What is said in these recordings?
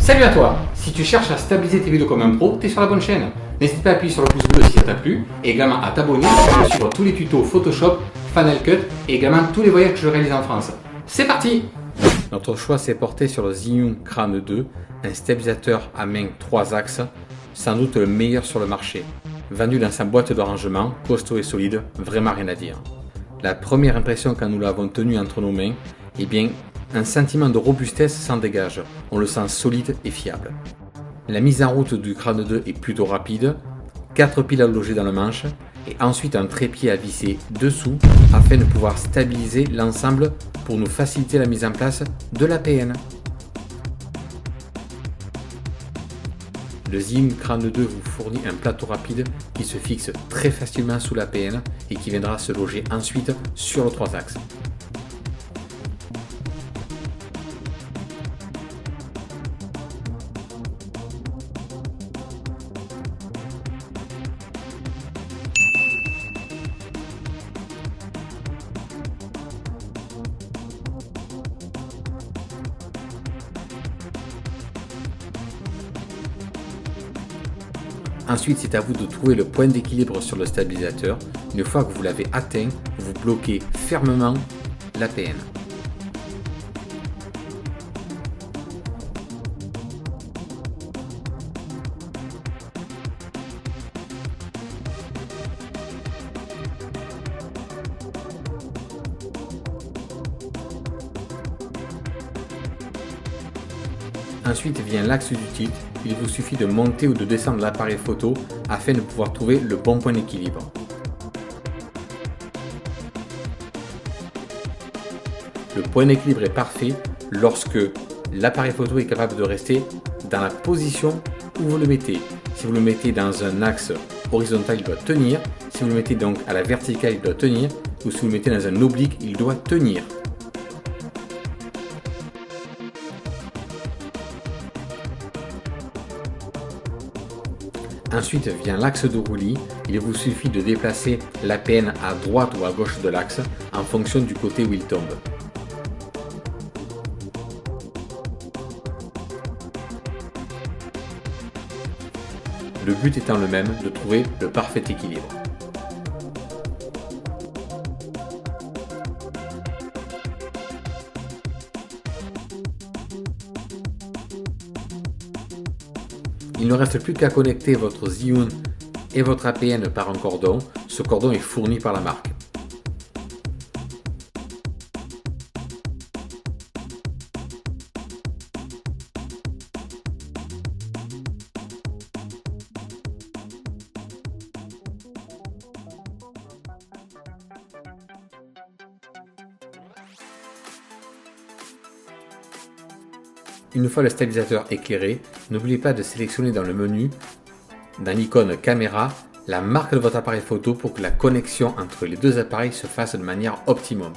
Salut à toi! Si tu cherches à stabiliser tes vidéos comme un pro, tu es sur la bonne chaîne. N'hésite pas à appuyer sur le pouce bleu si ça t'a plu et également à t'abonner pour suivre tous les tutos Photoshop, Final Cut et également tous les voyages que je réalise en France. C'est parti! Notre choix s'est porté sur le Zhiyun Crane 2, un stabilisateur à main 3 axes, sans doute le meilleur sur le marché. Vendu dans sa boîte de rangement, costaud et solide, vraiment rien à dire. La première impression quand nous l'avons tenu entre nos mains, eh bien, un sentiment de robustesse s'en dégage, on le sent solide et fiable. La mise en route du Crane 2 est plutôt rapide, 4 piles à loger dans le manche et ensuite un trépied à visser dessous afin de pouvoir stabiliser l'ensemble pour nous faciliter la mise en place de l'APN. Le Zhiyun Crane 2 vous fournit un plateau rapide qui se fixe très facilement sous l'APN et qui viendra se loger ensuite sur le 3 axes. Ensuite, c'est à vous de trouver le point d'équilibre sur le stabilisateur. Une fois que vous l'avez atteint, vous bloquez fermement l'APN. Ensuite vient l'axe du tilt. Il vous suffit de monter ou de descendre l'appareil photo afin de pouvoir trouver le bon point d'équilibre. Le point d'équilibre est parfait lorsque l'appareil photo est capable de rester dans la position où vous le mettez. Si vous le mettez dans un axe horizontal, il doit tenir. Si vous le mettez donc à la verticale, il doit tenir. Ou si vous le mettez dans un oblique, il doit tenir. Ensuite vient l'axe de roulis. Il vous suffit de déplacer l'APN à droite ou à gauche de l'axe en fonction du côté où il tombe. Le but étant le même, de trouver le parfait équilibre. Il ne reste plus qu'à connecter votre Zhiyun et votre APN par un cordon. Ce cordon est fourni par la marque. Une fois le stabilisateur éclairé, n'oubliez pas de sélectionner dans le menu, dans l'icône caméra, la marque de votre appareil photo pour que la connexion entre les deux appareils se fasse de manière optimum.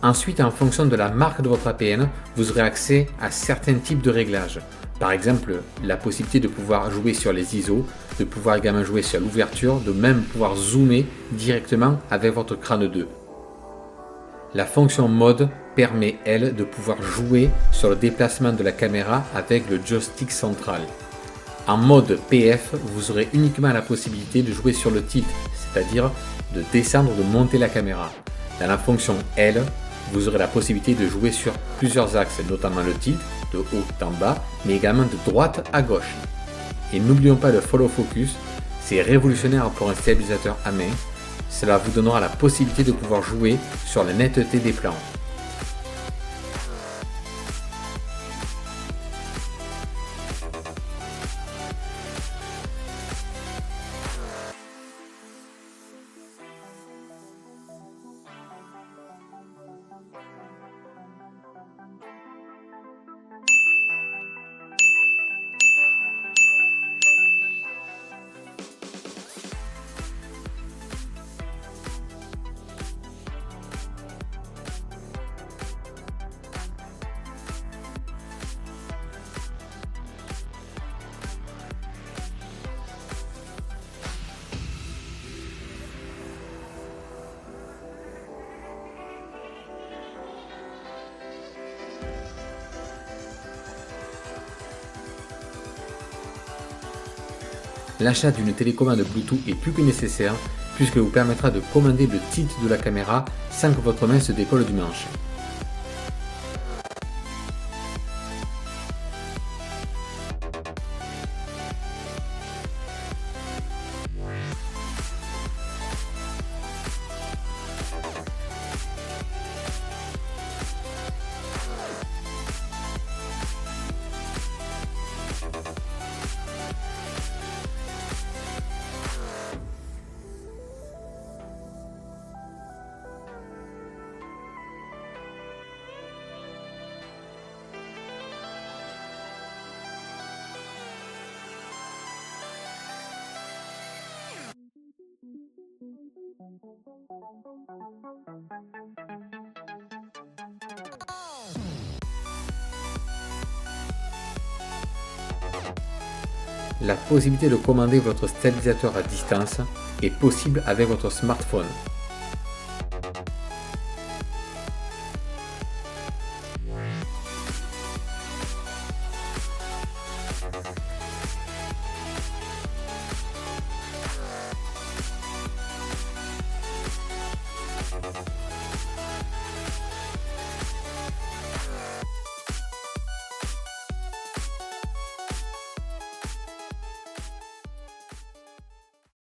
Ensuite, en fonction de la marque de votre APN, vous aurez accès à certains types de réglages. Par exemple, la possibilité de pouvoir jouer sur les ISO, de pouvoir également jouer sur l'ouverture, de même pouvoir zoomer directement avec votre Crane 2. La fonction mode permet, elle, de pouvoir jouer sur le déplacement de la caméra avec le joystick central. En mode PF, vous aurez uniquement la possibilité de jouer sur le tilt, c'est-à-dire de descendre ou de monter la caméra. Dans la fonction L, vous aurez la possibilité de jouer sur plusieurs axes, notamment le tilt, de haut en bas, mais également de droite à gauche. Et n'oublions pas le follow focus, c'est révolutionnaire pour un stabilisateur à main. Cela vous donnera la possibilité de pouvoir jouer sur la netteté des plans. L'achat d'une télécommande Bluetooth est plus que nécessaire puisqu'elle vous permettra de commander le tilt de la caméra sans que votre main se décolle du manche. La possibilité de commander votre stabilisateur à distance est possible avec votre smartphone.